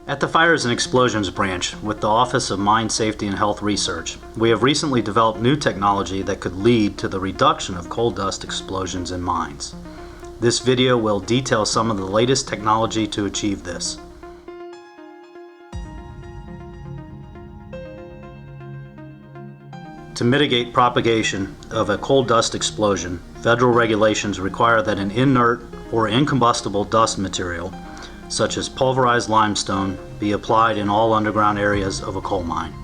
At the Fires and Explosions Branch, with the Office of Mine Safety and Health Research, we have recently developed new technology that could lead to the reduction of coal dust explosions in mines. This video will detail some of the latest technology to achieve this. To mitigate propagation of a coal dust explosion, federal regulations require that an inert or incombustible dust material, such as pulverized limestone, be applied in all underground areas of a coal mine.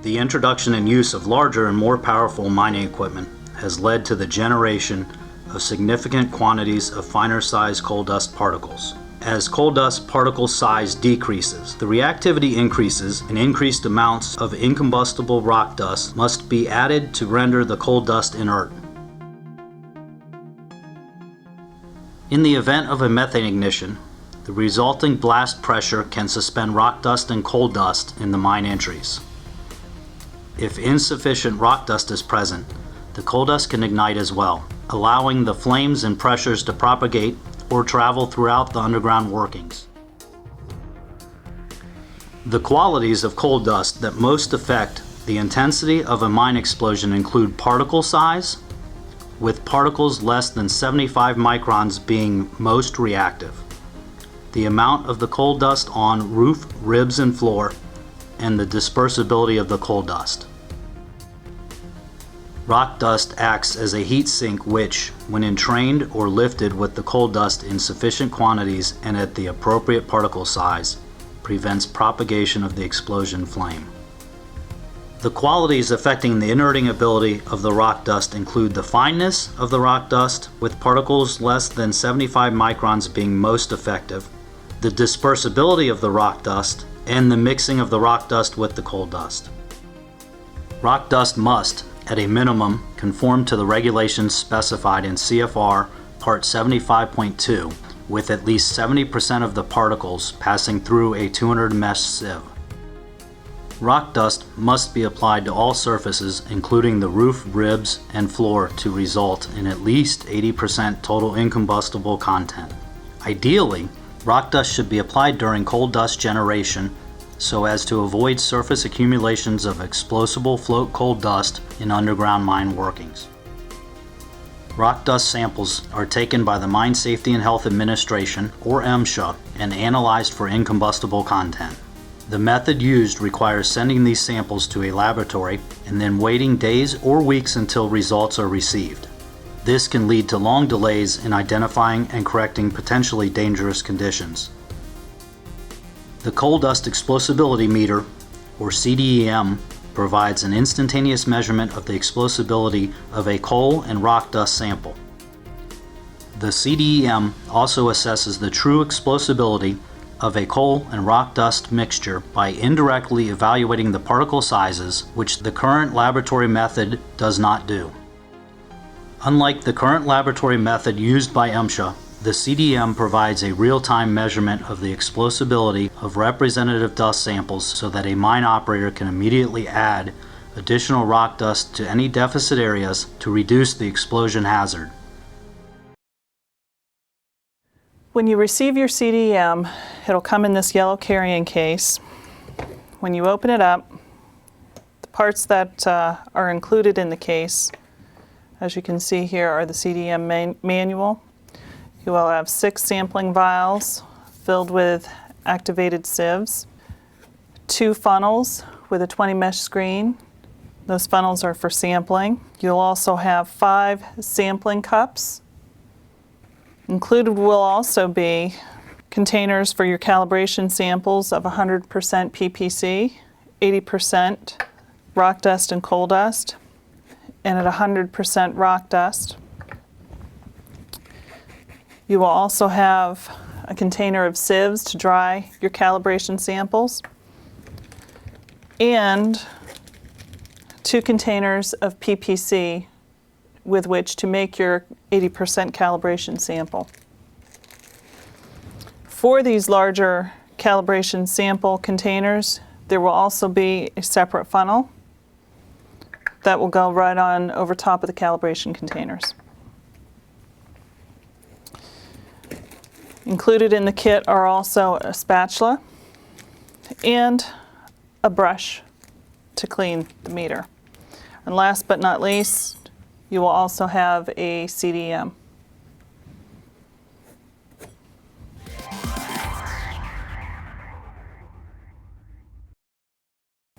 The introduction and use of larger and more powerful mining equipment has led to the generation of significant quantities of finer-sized coal dust particles. As coal dust particle size decreases, the reactivity increases and increased amounts of incombustible rock dust must be added to render the coal dust inert. In the event of a methane ignition, the resulting blast pressure can suspend rock dust and coal dust in the mine entries. If insufficient rock dust is present, the coal dust can ignite as well, allowing the flames and pressures to propagate or travel throughout the underground workings. The qualities of coal dust that most affect the intensity of a mine explosion include particle size, with particles less than 75 microns being most reactive, the amount of the coal dust on roof, ribs, and floor, and the dispersibility of the coal dust. Rock dust acts as a heat sink which, when entrained or lifted with the coal dust in sufficient quantities and at the appropriate particle size, prevents propagation of the explosion flame. The qualities affecting the inerting ability of the rock dust include the fineness of the rock dust, with particles less than 75 microns being most effective, the dispersibility of the rock dust, and the mixing of the rock dust with the coal dust. Rock dust must, at a minimum, conform to the regulations specified in CFR Part 75.2, with at least 70% of the particles passing through a 200 mesh sieve. Rock dust must be applied to all surfaces, including the roof, ribs, and floor, to result in at least 80% total incombustible content. Ideally, rock dust should be applied during coal dust generation so as to avoid surface accumulations of explosible float coal dust in underground mine workings. Rock dust samples are taken by the Mine Safety and Health Administration, or MSHA, and analyzed for incombustible content. The method used requires sending these samples to a laboratory and then waiting days or weeks until results are received. This can lead to long delays in identifying and correcting potentially dangerous conditions. The Coal Dust Explosibility Meter, or CDEM, provides an instantaneous measurement of the explosibility of a coal and rock dust sample. The CDEM also assesses the true explosibility of a coal and rock dust mixture by indirectly evaluating the particle sizes, which the current laboratory method does not do. Unlike the current laboratory method used by MSHA, the CDEM provides a real-time measurement of the explosibility of representative dust samples so that a mine operator can immediately add additional rock dust to any deficit areas to reduce the explosion hazard. When you receive your CDEM, it'll come in this yellow carrying case. When you open it up, the parts that are included in the case, as you can see here, are the CDEM manual. You will have 6 sampling vials filled with activated sieves, 2 funnels with a 20 mesh screen. Those funnels are for sampling. You'll also have 5 sampling cups. Included will also be containers for your calibration samples of 100% PPC, 80% rock dust and coal dust, and at 100% rock dust. You will also have a container of sieves to dry your calibration samples, and 2 containers of PPC with which to make your 80% calibration sample. For these larger calibration sample containers, there will also be a separate funnel that will go right on over top of the calibration containers. Included in the kit are also a spatula and a brush to clean the meter. And last but not least, you will also have a CDEM.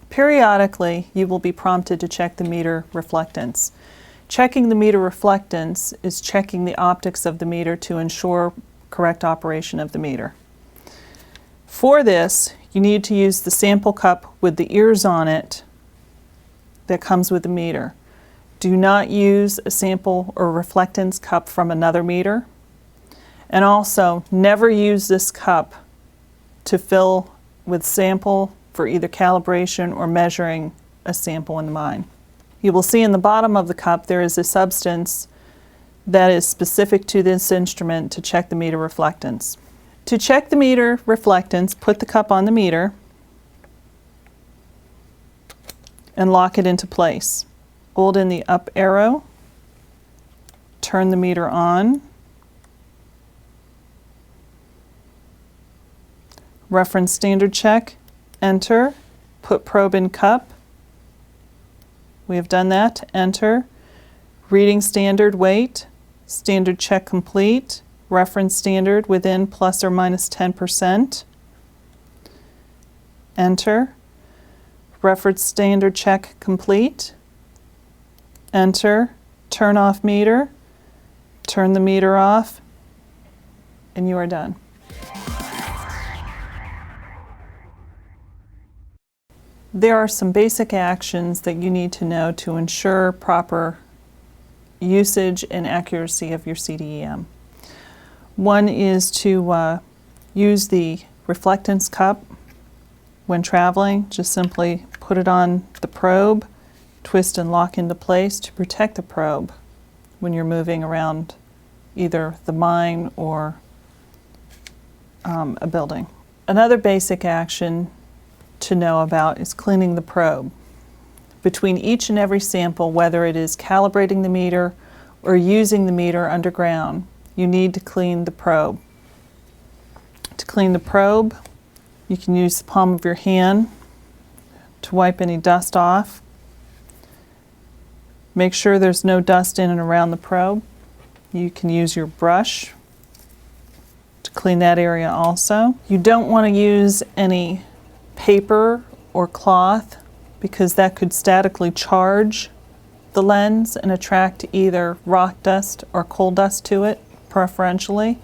Periodically, you will be prompted to check the meter reflectance. Checking the meter reflectance is checking the optics of the meter to ensure correct operation of the meter. For this, you need to use the sample cup with the ears on it that comes with the meter. Do not use a sample or reflectance cup from another meter. And also, never use this cup to fill with sample for either calibration or measuring a sample in the mine. You will see in the bottom of the cup there is a substance that is specific to this instrument to check the meter reflectance. To check the meter reflectance, put the cup on the meter and lock it into place. Hold in the up arrow, turn the meter on, reference standard check, enter, put probe in cup. We have done that, enter, reading standard, wait, standard check complete, reference standard within plus or minus 10%, enter, reference standard check complete, enter, turn off meter, turn the meter off, and you are done. There are some basic actions that you need to know to ensure proper usage and accuracy of your CDEM. One is to use the reflectance cup when traveling. Just simply put it on the probe, twist and lock into place to protect the probe when you're moving around either the mine or a building. Another basic action to know about is cleaning the probe. Between each and every sample, whether it is calibrating the meter or using the meter underground, you need to clean the probe. To clean the probe, you can use the palm of your hand to wipe any dust off. Make sure there's no dust in and around the probe. You can use your brush to clean that area also. You don't want to use any paper or cloth because that could statically charge the lens and attract either rock dust or coal dust to it, preferentially,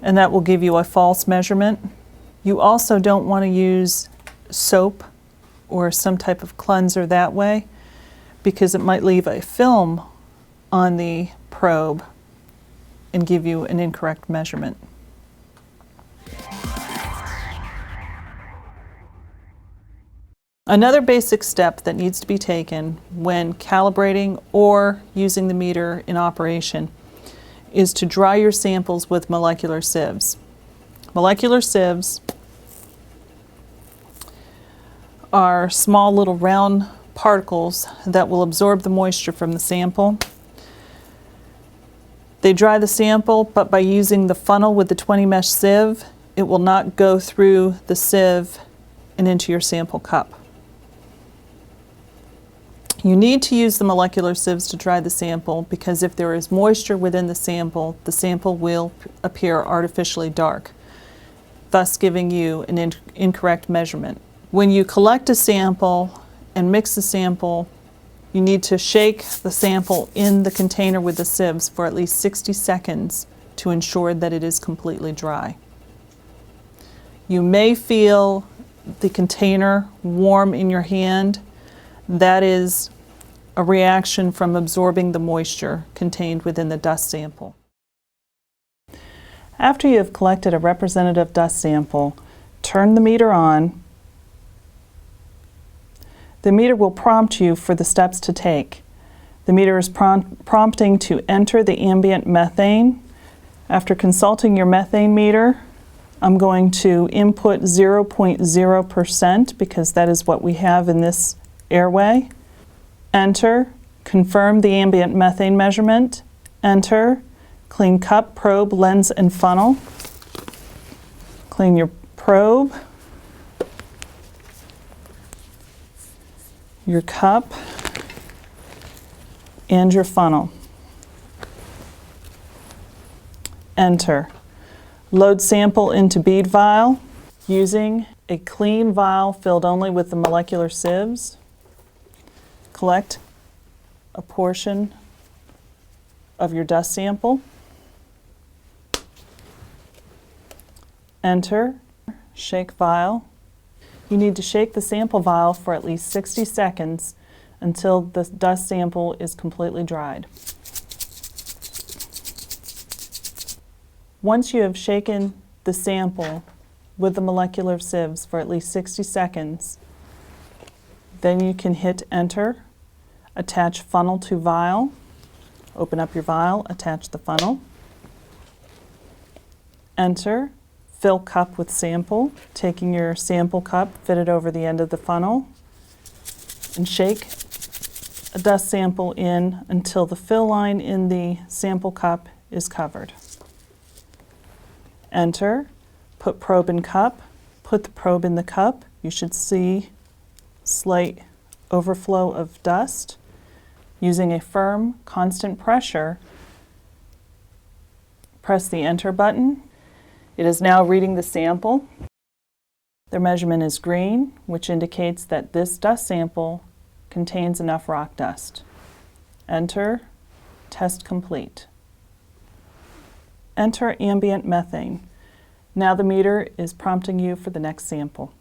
and that will give you a false measurement. You also don't want to use soap or some type of cleanser that way because it might leave a film on the probe and give you an incorrect measurement. Another basic step that needs to be taken when calibrating or using the meter in operation is to dry your samples with molecular sieves. Molecular sieves are small little round particles that will absorb the moisture from the sample. They dry the sample, but by using the funnel with the 20 mesh sieve, it will not go through the sieve and into your sample cup. You need to use the molecular sieves to dry the sample because if there is moisture within the sample will appear artificially dark, thus giving you an incorrect measurement. When you collect a sample and mix the sample, you need to shake the sample in the container with the sieves for at least 60 seconds to ensure that it is completely dry. You may feel the container warm in your hand. That is a reaction from absorbing the moisture contained within the dust sample. After you have collected a representative dust sample, turn the meter on. The meter will prompt you for the steps to take. The meter is prompting to enter the ambient methane. After consulting your methane meter, I'm going to input 0.0% because that is what we have in this airway. Enter, confirm the ambient methane measurement, enter, clean cup, probe, lens, and funnel. Clean your probe, your cup, and your funnel. Enter. Load sample into bead vial using a clean vial filled only with the molecular sieves. Collect a portion of your dust sample. Enter. Shake vial. You need to shake the sample vial for at least 60 seconds until the dust sample is completely dried. Once you have shaken the sample with the molecular sieves for at least 60 seconds, then you can hit enter, attach funnel to vial, open up your vial, attach the funnel, enter, fill cup with sample, taking your sample cup, fit it over the end of the funnel, and shake a dust sample in until the fill line in the sample cup is covered. Enter, put probe in cup, put the probe in the cup. You should see slight overflow of dust. Using a firm, constant pressure, press the enter button. It is now reading the sample. The measurement is green, which indicates that this dust sample contains enough rock dust. Enter, test complete. Enter ambient methane. Now the meter is prompting you for the next sample.